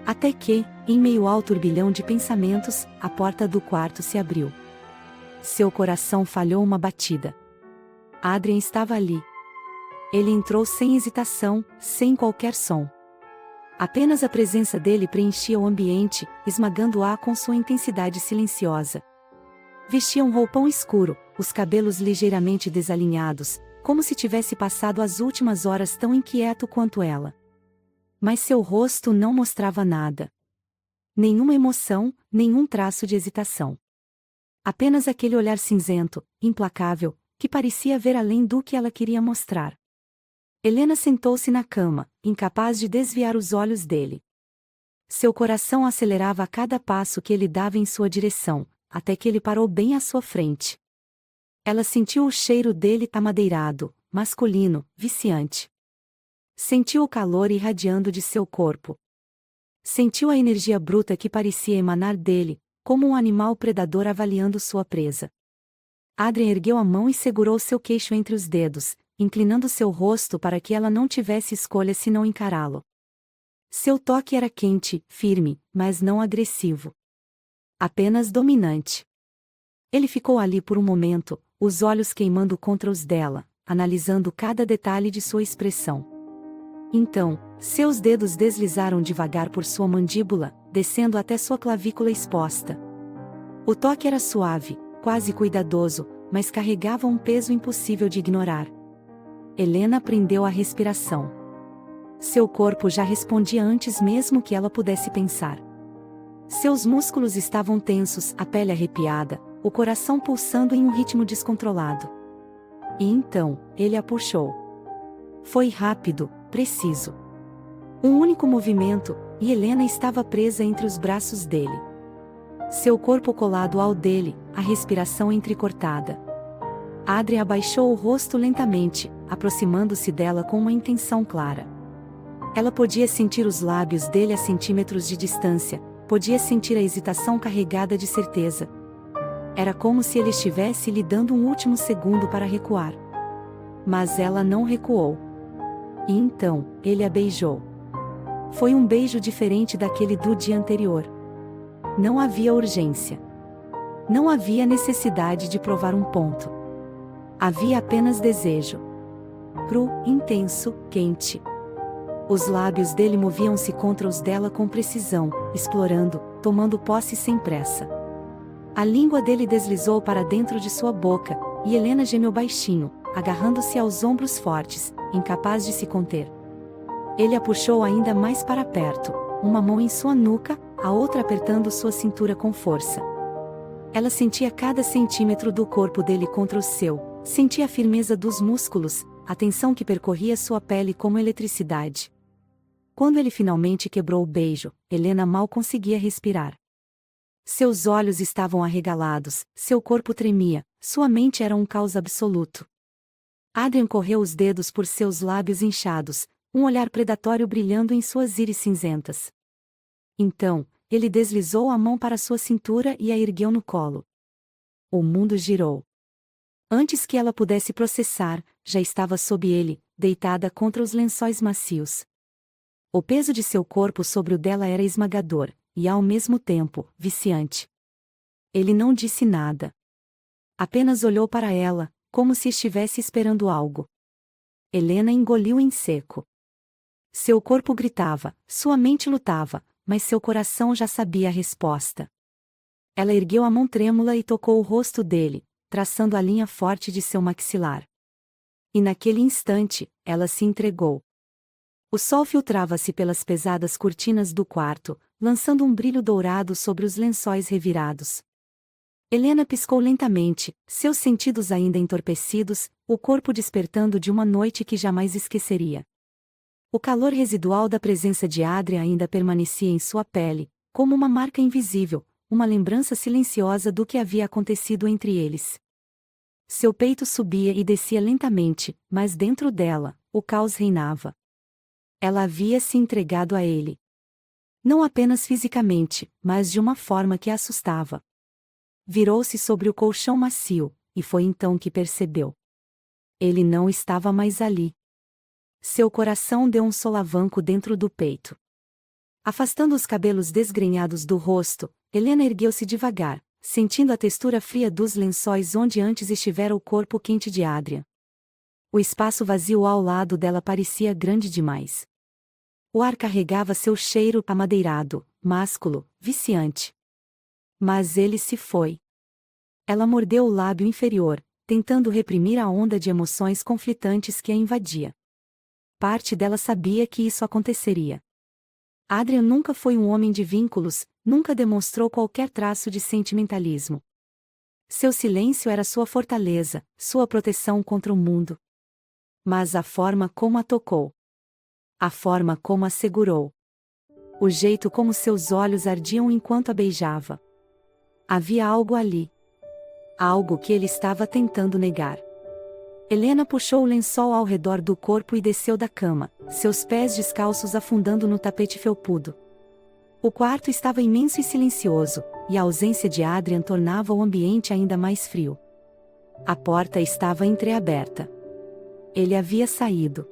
Até que, em meio ao turbilhão de pensamentos, a porta do quarto se abriu. Seu coração falhou uma batida. Adrien estava ali. Ele entrou sem hesitação, sem qualquer som. Apenas a presença dele preenchia o ambiente, esmagando-a com sua intensidade silenciosa. Vestia um roupão escuro, os cabelos ligeiramente desalinhados, como se tivesse passado as últimas horas tão inquieto quanto ela. Mas seu rosto não mostrava nada. Nenhuma emoção, nenhum traço de hesitação. Apenas aquele olhar cinzento, implacável, que parecia ver além do que ela queria mostrar. Helena sentou-se na cama, incapaz de desviar os olhos dele. Seu coração acelerava a cada passo que ele dava em sua direção, até que ele parou bem à sua frente. Ela sentiu o cheiro dele amadeirado, masculino, viciante. Sentiu o calor irradiando de seu corpo. Sentiu a energia bruta que parecia emanar dele, como um animal predador avaliando sua presa. Adrien ergueu a mão e segurou seu queixo entre os dedos, inclinando seu rosto para que ela não tivesse escolha senão encará-lo. Seu toque era quente, firme, mas não agressivo. Apenas dominante. Ele ficou ali por um momento, os olhos queimando contra os dela, analisando cada detalhe de sua expressão. Então, seus dedos deslizaram devagar por sua mandíbula, descendo até sua clavícula exposta. O toque era suave, quase cuidadoso, mas carregava um peso impossível de ignorar. Helena prendeu a respiração. Seu corpo já respondia antes mesmo que ela pudesse pensar. Seus músculos estavam tensos, a pele arrepiada, o coração pulsando em um ritmo descontrolado. E então, ele a puxou. Foi rápido, preciso. Um único movimento, e Helena estava presa entre os braços dele. Seu corpo colado ao dele, a respiração entrecortada. Adrien abaixou o rosto lentamente, aproximando-se dela com uma intenção clara. Ela podia sentir os lábios dele a centímetros de distância, podia sentir a hesitação carregada de certeza. Era como se ele estivesse lhe dando um último segundo para recuar. Mas ela não recuou. E então, ele a beijou. Foi um beijo diferente daquele do dia anterior. Não havia urgência. Não havia necessidade de provar um ponto. Havia apenas desejo. Cru, intenso, quente. Os lábios dele moviam-se contra os dela com precisão, explorando, tomando posse sem pressa. A língua dele deslizou para dentro de sua boca, e Helena gemeu baixinho, agarrando-se aos ombros fortes, incapaz de se conter. Ele a puxou ainda mais para perto, uma mão em sua nuca, a outra apertando sua cintura com força. Ela sentia cada centímetro do corpo dele contra o seu, sentia a firmeza dos músculos, a tensão que percorria sua pele como eletricidade. Quando ele finalmente quebrou o beijo, Helena mal conseguia respirar. Seus olhos estavam arregalados, seu corpo tremia, sua mente era um caos absoluto. Adrien correu os dedos por seus lábios inchados, um olhar predatório brilhando em suas íris cinzentas. Então, ele deslizou a mão para sua cintura e a ergueu no colo. O mundo girou. Antes que ela pudesse processar, já estava sob ele, deitada contra os lençóis macios. O peso de seu corpo sobre o dela era esmagador, e ao mesmo tempo, viciante. Ele não disse nada. Apenas olhou para ela, como se estivesse esperando algo. Helena engoliu em seco. Seu corpo gritava, sua mente lutava, mas seu coração já sabia a resposta. Ela ergueu a mão trêmula e tocou o rosto dele, traçando a linha forte de seu maxilar. E naquele instante, ela se entregou. O sol filtrava-se pelas pesadas cortinas do quarto, lançando um brilho dourado sobre os lençóis revirados. Helena piscou lentamente, seus sentidos ainda entorpecidos, o corpo despertando de uma noite que jamais esqueceria. O calor residual da presença de Adrien ainda permanecia em sua pele, como uma marca invisível, uma lembrança silenciosa do que havia acontecido entre eles. Seu peito subia e descia lentamente, mas dentro dela, o caos reinava. Ela havia se entregado a ele. Não apenas fisicamente, mas de uma forma que a assustava. Virou-se sobre o colchão macio, e foi então que percebeu. Ele não estava mais ali. Seu coração deu um solavanco dentro do peito. Afastando os cabelos desgrenhados do rosto, Helena ergueu-se devagar, sentindo a textura fria dos lençóis onde antes estivera o corpo quente de Adrian. O espaço vazio ao lado dela parecia grande demais. O ar carregava seu cheiro amadeirado, másculo, viciante. Mas ele se foi. Ela mordeu o lábio inferior, tentando reprimir a onda de emoções conflitantes que a invadia. Parte dela sabia que isso aconteceria. Adrian nunca foi um homem de vínculos, nunca demonstrou qualquer traço de sentimentalismo. Seu silêncio era sua fortaleza, sua proteção contra o mundo. Mas a forma como a tocou. A forma como a segurou. O jeito como seus olhos ardiam enquanto a beijava. Havia algo ali. Algo que ele estava tentando negar. Helena puxou o lençol ao redor do corpo e desceu da cama, seus pés descalços afundando no tapete felpudo. O quarto estava imenso e silencioso, e a ausência de Adrian tornava o ambiente ainda mais frio. A porta estava entreaberta. Ele havia saído.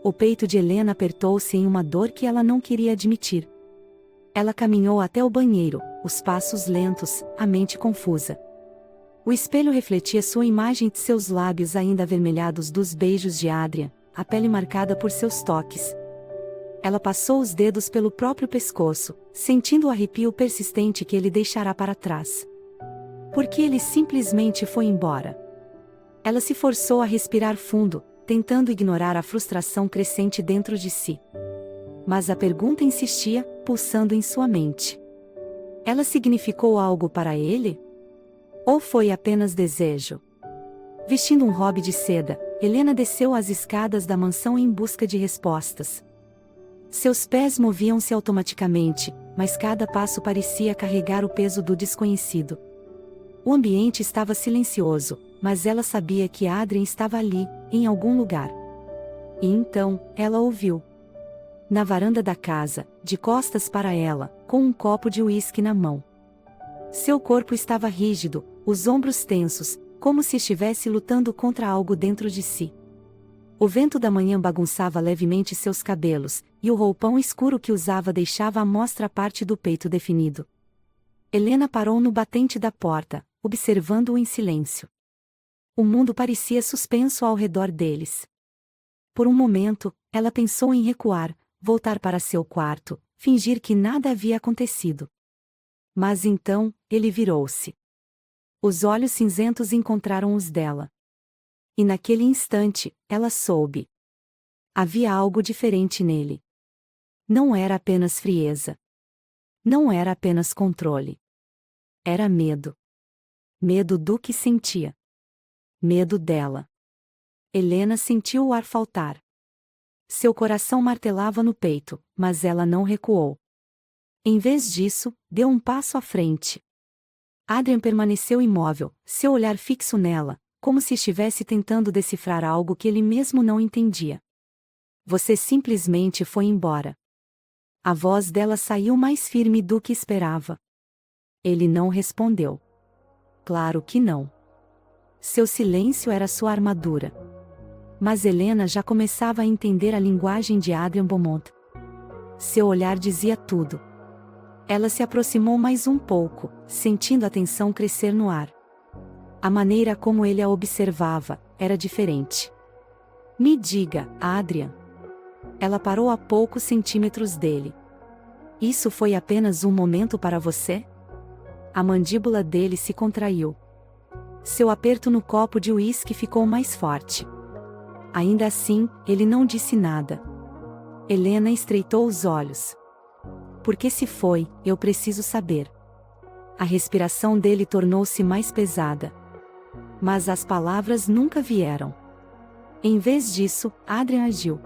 O peito de Helena apertou-se em uma dor que ela não queria admitir. Ela caminhou até o banheiro, os passos lentos, a mente confusa. O espelho refletia sua imagem de seus lábios ainda avermelhados dos beijos de Adrian, a pele marcada por seus toques. Ela passou os dedos pelo próprio pescoço, sentindo o arrepio persistente que ele deixará para trás. Porque ele simplesmente foi embora. Ela se forçou a respirar fundo, tentando ignorar a frustração crescente dentro de si. Mas a pergunta insistia, pulsando em sua mente. Ela significou algo para ele? Ou foi apenas desejo? Vestindo um robe de seda, Helena desceu as escadas da mansão em busca de respostas. Seus pés moviam-se automaticamente, mas cada passo parecia carregar o peso do desconhecido. O ambiente estava silencioso, mas ela sabia que Adrian estava ali, em algum lugar. E então, ela ouviu. Na varanda da casa, de costas para ela, com um copo de uísque na mão. Seu corpo estava rígido, os ombros tensos, como se estivesse lutando contra algo dentro de si. O vento da manhã bagunçava levemente seus cabelos, e o roupão escuro que usava deixava à mostra a parte do peito definido. Helena parou no batente da porta, observando-o em silêncio. O mundo parecia suspenso ao redor deles. Por um momento, ela pensou em recuar, voltar para seu quarto, fingir que nada havia acontecido. Mas então, ele virou-se. Os olhos cinzentos encontraram os dela. E naquele instante, ela soube. Havia algo diferente nele. Não era apenas frieza. Não era apenas controle. Era medo. Medo do que sentia. Medo dela. Helena sentiu o ar faltar. Seu coração martelava no peito, mas ela não recuou. Em vez disso, deu um passo à frente. Adrian permaneceu imóvel, seu olhar fixo nela, como se estivesse tentando decifrar algo que ele mesmo não entendia. Você simplesmente foi embora. A voz dela saiu mais firme do que esperava. Ele não respondeu. Claro que não. Seu silêncio era sua armadura. Mas Helena já começava a entender a linguagem de Adrian Beaumont. Seu olhar dizia tudo. Ela se aproximou mais um pouco, sentindo a tensão crescer no ar. A maneira como ele a observava era diferente. Me diga, Adrian. Ela parou a poucos centímetros dele. Isso foi apenas um momento para você? A mandíbula dele se contraiu. Seu aperto no copo de uísque ficou mais forte. Ainda assim, ele não disse nada. Helena estreitou os olhos. Porque se foi, eu preciso saber. A respiração dele tornou-se mais pesada. Mas as palavras nunca vieram. Em vez disso, Adrian agiu.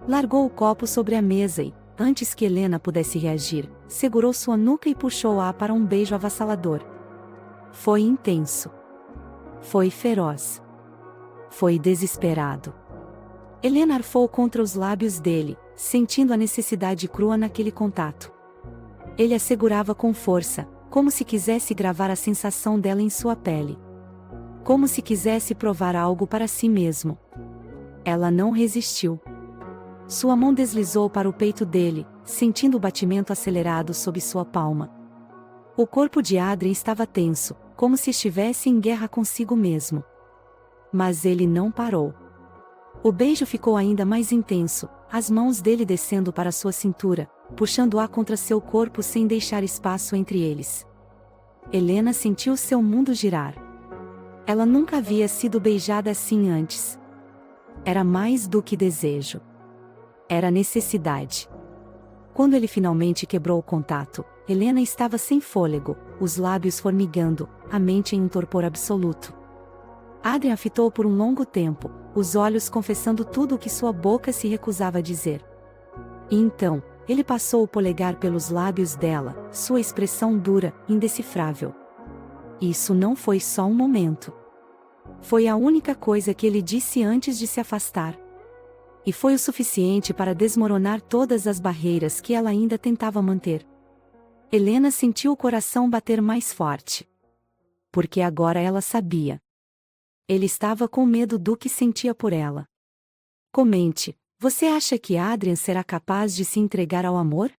Largou o copo sobre a mesa e, antes que Helena pudesse reagir, segurou sua nuca e puxou-a para um beijo avassalador. Foi intenso. Foi feroz. Foi desesperado. Helena arfou contra os lábios dele, sentindo a necessidade crua naquele contato. Ele a segurava com força, como se quisesse gravar a sensação dela em sua pele. como se quisesse provar algo para si mesmo. Ela não resistiu. Sua mão deslizou para o peito dele, sentindo o batimento acelerado sob sua palma. O corpo de Adrien estava tenso, como se estivesse em guerra consigo mesmo. Mas ele não parou. O beijo ficou ainda mais intenso, as mãos dele descendo para sua cintura, puxando-a contra seu corpo sem deixar espaço entre eles. Helena sentiu seu mundo girar. Ela nunca havia sido beijada assim antes. Era mais do que desejo. Era necessidade. Quando ele finalmente quebrou o contato, Helena estava sem fôlego, os lábios formigando, a mente em um torpor absoluto. Adrien a fitou por um longo tempo, os olhos confessando tudo o que sua boca se recusava a dizer. E então, ele passou o polegar pelos lábios dela, sua expressão dura, indecifrável. Isso não foi só um momento. Foi a única coisa que ele disse antes de se afastar. E foi o suficiente para desmoronar todas as barreiras que ela ainda tentava manter. Helena sentiu o coração bater mais forte. Porque agora ela sabia. Ele estava com medo do que sentia por ela. Comente, você acha que Adrien será capaz de se entregar ao amor?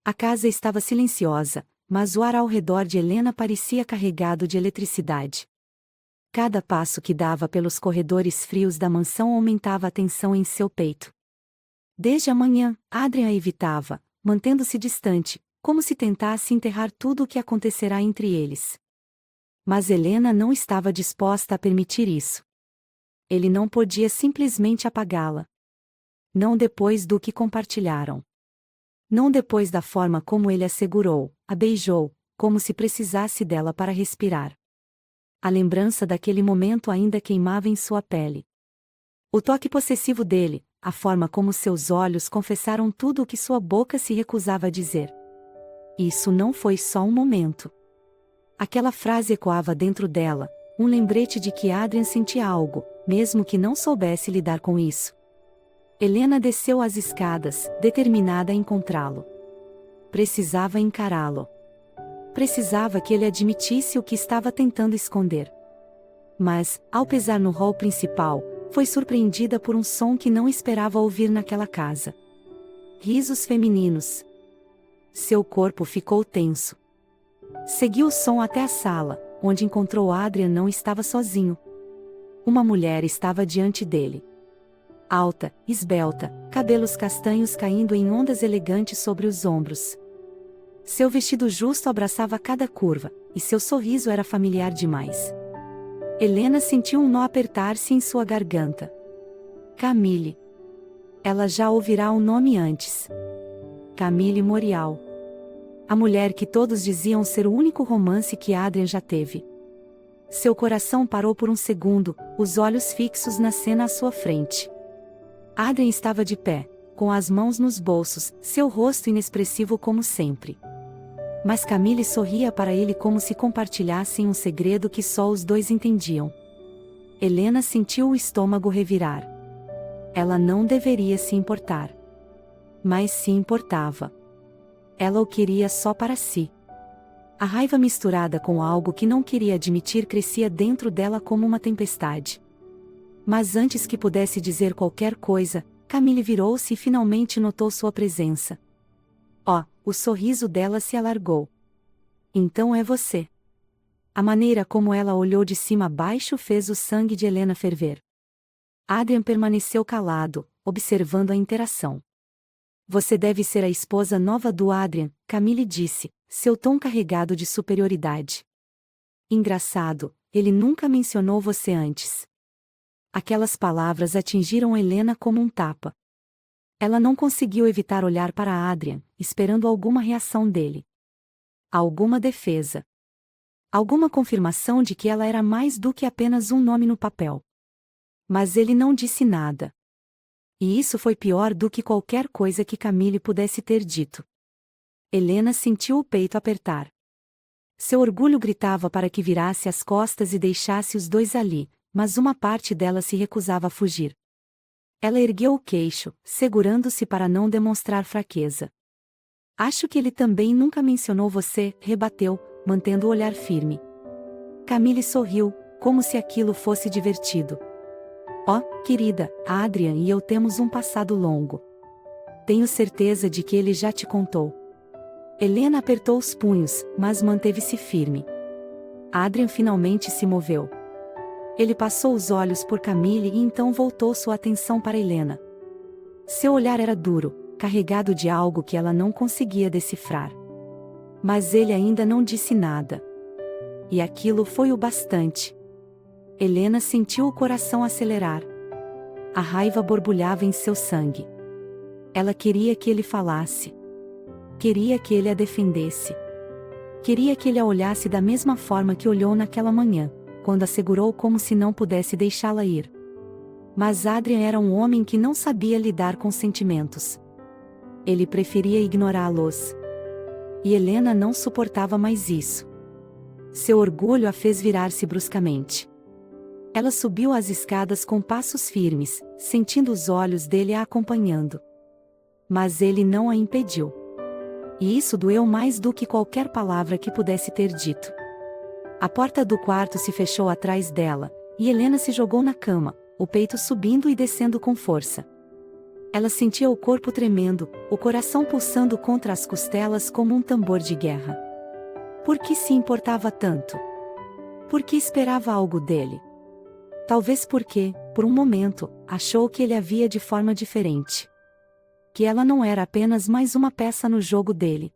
A casa estava silenciosa, mas o ar ao redor de Helena parecia carregado de eletricidade. Cada passo que dava pelos corredores frios da mansão aumentava a tensão em seu peito. Desde a manhã, Adrien a evitava, mantendo-se distante, como se tentasse enterrar tudo o que acontecerá entre eles. Mas Helena não estava disposta a permitir isso. Ele não podia simplesmente apagá-la. Não depois do que compartilharam. Não depois da forma como ele a segurou, a beijou, como se precisasse dela para respirar. A lembrança daquele momento ainda queimava em sua pele. O toque possessivo dele, a forma como seus olhos confessaram tudo o que sua boca se recusava a dizer. Isso não foi só um momento. Aquela frase ecoava dentro dela, um lembrete de que Adrien sentia algo, mesmo que não soubesse lidar com isso. Helena desceu as escadas, determinada a encontrá-lo. Precisava encará-lo. Precisava que ele admitisse o que estava tentando esconder. Mas, ao pisar no hall principal, foi surpreendida por um som que não esperava ouvir naquela casa. Risos femininos. Seu corpo ficou tenso. Seguiu o som até a sala, onde encontrou Adrien. Não estava sozinho. Uma mulher estava diante dele. Alta, esbelta, cabelos castanhos caindo em ondas elegantes sobre os ombros. Seu vestido justo abraçava cada curva, e seu sorriso era familiar demais. Helena sentiu um nó apertar-se em sua garganta. Camille. Ela já ouvirá o nome antes. Camille Morial. A mulher que todos diziam ser o único romance que Adrien já teve. Seu coração parou por um segundo, os olhos fixos na cena à sua frente. Adrien estava de pé, com as mãos nos bolsos, seu rosto inexpressivo como sempre. Mas Camille sorria para ele como se compartilhassem um segredo que só os dois entendiam. Helena sentiu o estômago revirar. Ela não deveria se importar. Mas se importava. Ela o queria só para si. A raiva misturada com algo que não queria admitir crescia dentro dela como uma tempestade. Mas antes que pudesse dizer qualquer coisa, Camille virou-se e finalmente notou sua presença. Oh, o sorriso dela se alargou. Então é você. A maneira como ela olhou de cima a baixo fez o sangue de Helena ferver. Adrien permaneceu calado, observando a interação. Você deve ser a esposa nova do Adrien, Camille disse, seu tom carregado de superioridade. Engraçado, ele nunca mencionou você antes. Aquelas palavras atingiram Helena como um tapa. Ela não conseguiu evitar olhar para Adrien, esperando alguma reação dele. Alguma defesa. Alguma confirmação de que ela era mais do que apenas um nome no papel. Mas ele não disse nada. E isso foi pior do que qualquer coisa que Camille pudesse ter dito. Helena sentiu o peito apertar. Seu orgulho gritava para que virasse as costas e deixasse os dois ali, mas uma parte dela se recusava a fugir. Ela ergueu o queixo, segurando-se para não demonstrar fraqueza. Acho que ele também nunca mencionou você, rebateu, mantendo o olhar firme. Camille sorriu, como se aquilo fosse divertido. Oh, querida, Adrian e eu temos um passado longo. Tenho certeza de que ele já te contou. Helena apertou os punhos, mas manteve-se firme. Adrian finalmente se moveu. Ele passou os olhos por Camille e então voltou sua atenção para Helena. Seu olhar era duro, carregado de algo que ela não conseguia decifrar. Mas ele ainda não disse nada. E aquilo foi o bastante. Helena sentiu o coração acelerar. A raiva borbulhava em seu sangue. Ela queria que ele falasse. Queria que ele a defendesse. Queria que ele a olhasse da mesma forma que olhou naquela manhã, quando a segurou como se não pudesse deixá-la ir. Mas Adrian era um homem que não sabia lidar com sentimentos. Ele preferia ignorá-los. E Helena não suportava mais isso. Seu orgulho a fez virar-se bruscamente. Ela subiu as escadas com passos firmes, sentindo os olhos dele a acompanhando. Mas ele não a impediu. E isso doeu mais do que qualquer palavra que pudesse ter dito. A porta do quarto se fechou atrás dela, e Helena se jogou na cama, o peito subindo e descendo com força. Ela sentia o corpo tremendo, o coração pulsando contra as costelas como um tambor de guerra. Por que se importava tanto? Por que esperava algo dele? Talvez porque, por um momento, achou que ele a via de forma diferente. Que ela não era apenas mais uma peça no jogo dele.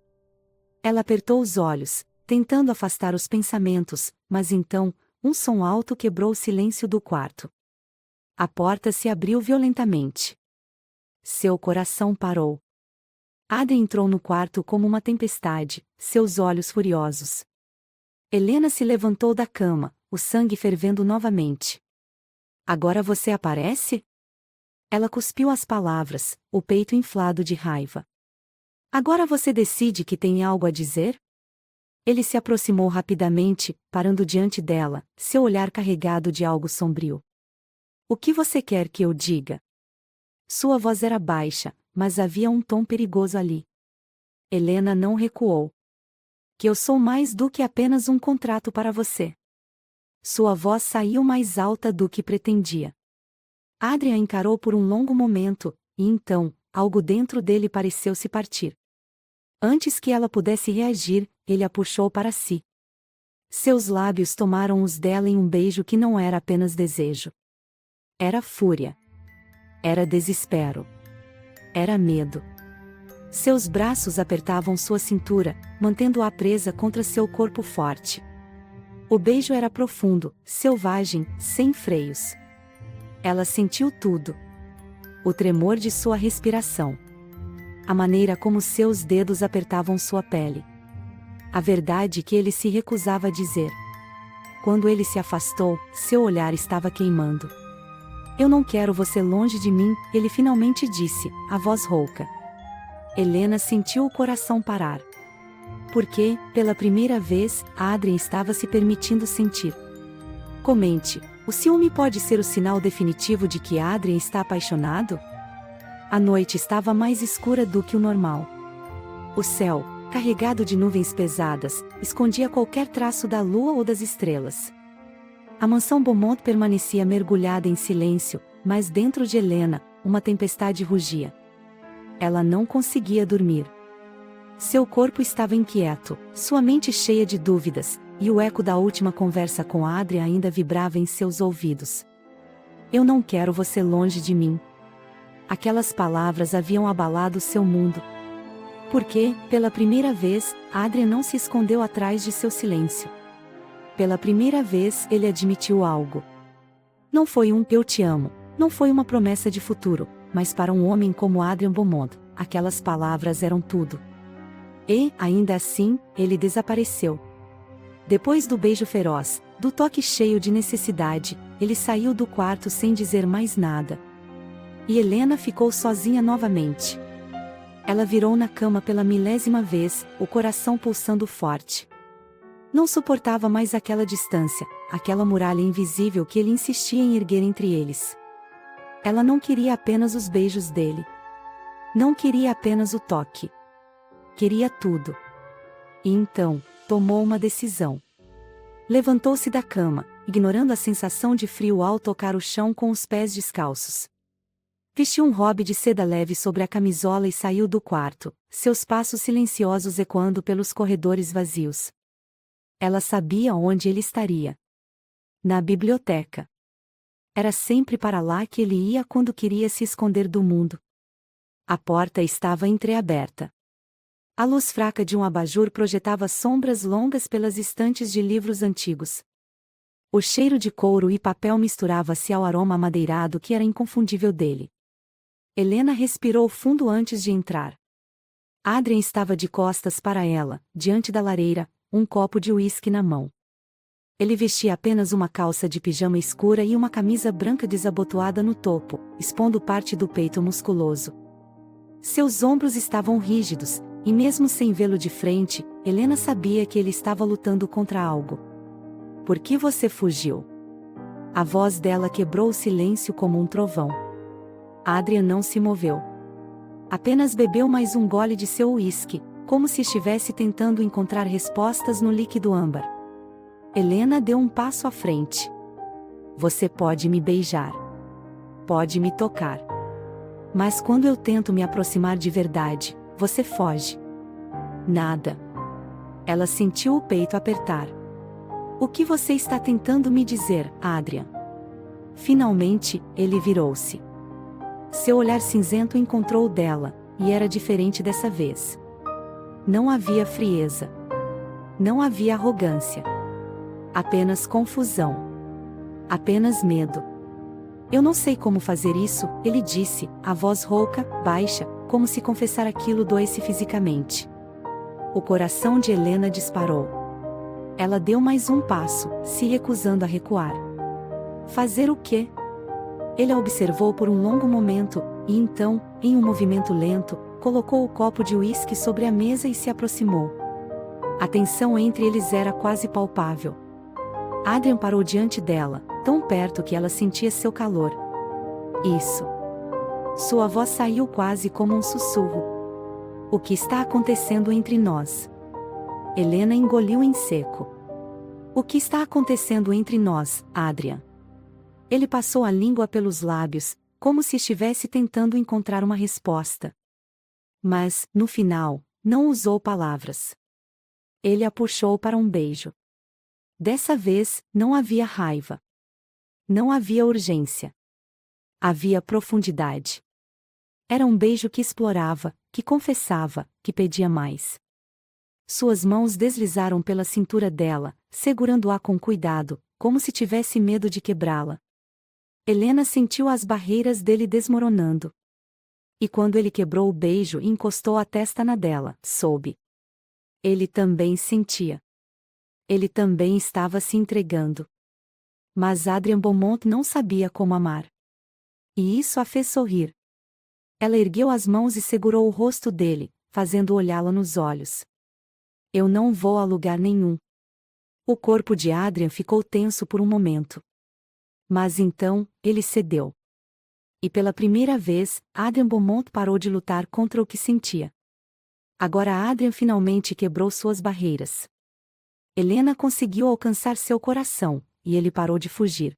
Ela apertou os olhos, tentando afastar os pensamentos, mas então, um som alto quebrou o silêncio do quarto. A porta se abriu violentamente. Seu coração parou. Ada entrou no quarto como uma tempestade, seus olhos furiosos. Helena se levantou da cama, o sangue fervendo novamente. Agora você aparece? Ela cuspiu as palavras, o peito inflado de raiva. Agora você decide que tem algo a dizer? Ele se aproximou rapidamente, parando diante dela, seu olhar carregado de algo sombrio. O que você quer que eu diga? Sua voz era baixa, mas havia um tom perigoso ali. Helena não recuou. Que eu sou mais do que apenas um contrato para você. Sua voz saiu mais alta do que pretendia. Adrian encarou por um longo momento, e então, algo dentro dele pareceu se partir. Antes que ela pudesse reagir, ele a puxou para si. Seus lábios tomaram os dela em um beijo que não era apenas desejo. Era fúria. Era desespero. Era medo. Seus braços apertavam sua cintura, mantendo-a presa contra seu corpo forte. O beijo era profundo, selvagem, sem freios. Ela sentiu tudo. O tremor de sua respiração. A maneira como seus dedos apertavam sua pele. A verdade que ele se recusava a dizer. Quando ele se afastou, seu olhar estava queimando. Eu não quero você longe de mim, ele finalmente disse, a voz rouca. Helena sentiu o coração parar. Porque, pela primeira vez, Adrian estava se permitindo sentir. Comente, o ciúme pode ser o sinal definitivo de que Adrian está apaixonado? A noite estava mais escura do que o normal. O céu, carregado de nuvens pesadas, escondia qualquer traço da lua ou das estrelas. A mansão Beaumont permanecia mergulhada em silêncio, mas dentro de Helena, uma tempestade rugia. Ela não conseguia dormir. Seu corpo estava inquieto, sua mente cheia de dúvidas, e o eco da última conversa com Adrian ainda vibrava em seus ouvidos. Eu não quero você longe de mim. Aquelas palavras haviam abalado seu mundo. Porque, pela primeira vez, Adrian não se escondeu atrás de seu silêncio. Pela primeira vez, ele admitiu algo. Não foi um "eu te amo", não foi uma promessa de futuro, mas para um homem como Adrian Beaumont, aquelas palavras eram tudo. E, ainda assim, ele desapareceu. Depois do beijo feroz, do toque cheio de necessidade, ele saiu do quarto sem dizer mais nada. E Helena ficou sozinha novamente. Ela virou na cama pela milésima vez, o coração pulsando forte. Não suportava mais aquela distância, aquela muralha invisível que ele insistia em erguer entre eles. Ela não queria apenas os beijos dele. Não queria apenas o toque. Queria tudo. E então, tomou uma decisão. Levantou-se da cama, ignorando a sensação de frio ao tocar o chão com os pés descalços. Vestiu um robe de seda leve sobre a camisola e saiu do quarto, seus passos silenciosos ecoando pelos corredores vazios. Ela sabia onde ele estaria. Na biblioteca. Era sempre para lá que ele ia quando queria se esconder do mundo. A porta estava entreaberta. A luz fraca de um abajur projetava sombras longas pelas estantes de livros antigos. O cheiro de couro e papel misturava-se ao aroma amadeirado que era inconfundível dele. Helena respirou fundo antes de entrar. Adrian estava de costas para ela, diante da lareira, um copo de uísque na mão. Ele vestia apenas uma calça de pijama escura e uma camisa branca desabotoada no topo, expondo parte do peito musculoso. Seus ombros estavam rígidos, e mesmo sem vê-lo de frente, Helena sabia que ele estava lutando contra algo. Por que você fugiu? A voz dela quebrou o silêncio como um trovão. Adrian não se moveu. Apenas bebeu mais um gole de seu uísque, como se estivesse tentando encontrar respostas no líquido âmbar. Helena deu um passo à frente. Você pode me beijar. Pode me tocar. Mas quando eu tento me aproximar de verdade, você foge. Nada. Ela sentiu o peito apertar. O que você está tentando me dizer, Adrian? Finalmente, ele virou-se. Seu olhar cinzento encontrou o dela, e era diferente dessa vez. Não havia frieza. Não havia arrogância. Apenas confusão. Apenas medo. Eu não sei como fazer isso, ele disse, a voz rouca, baixa, como se confessar aquilo doesse fisicamente. O coração de Helena disparou. Ela deu mais um passo, se recusando a recuar. Fazer o quê? Ele a observou por um longo momento, e então, em um movimento lento, colocou o copo de uísque sobre a mesa e se aproximou. A tensão entre eles era quase palpável. Adrian parou diante dela, tão perto que ela sentia seu calor. Isso. Sua voz saiu quase como um sussurro. O que está acontecendo entre nós? Helena engoliu em seco. O que está acontecendo entre nós, Adrian? Ele passou a língua pelos lábios, como se estivesse tentando encontrar uma resposta. Mas, no final, não usou palavras. Ele a puxou para um beijo. Dessa vez, não havia raiva. Não havia urgência. Havia profundidade. Era um beijo que explorava, que confessava, que pedia mais. Suas mãos deslizaram pela cintura dela, segurando-a com cuidado, como se tivesse medo de quebrá-la. Helena sentiu as barreiras dele desmoronando. E quando ele quebrou o beijo e encostou a testa na dela, soube. Ele também sentia. Ele também estava se entregando. Mas Adrian Beaumont não sabia como amar. E isso a fez sorrir. Ela ergueu as mãos e segurou o rosto dele, fazendo olhá-la nos olhos. Eu não vou a lugar nenhum. O corpo de Adrian ficou tenso por um momento. Mas então, ele cedeu. E pela primeira vez, Adrian Beaumont parou de lutar contra o que sentia. Agora Adrian finalmente quebrou suas barreiras. Helena conseguiu alcançar seu coração, e ele parou de fugir.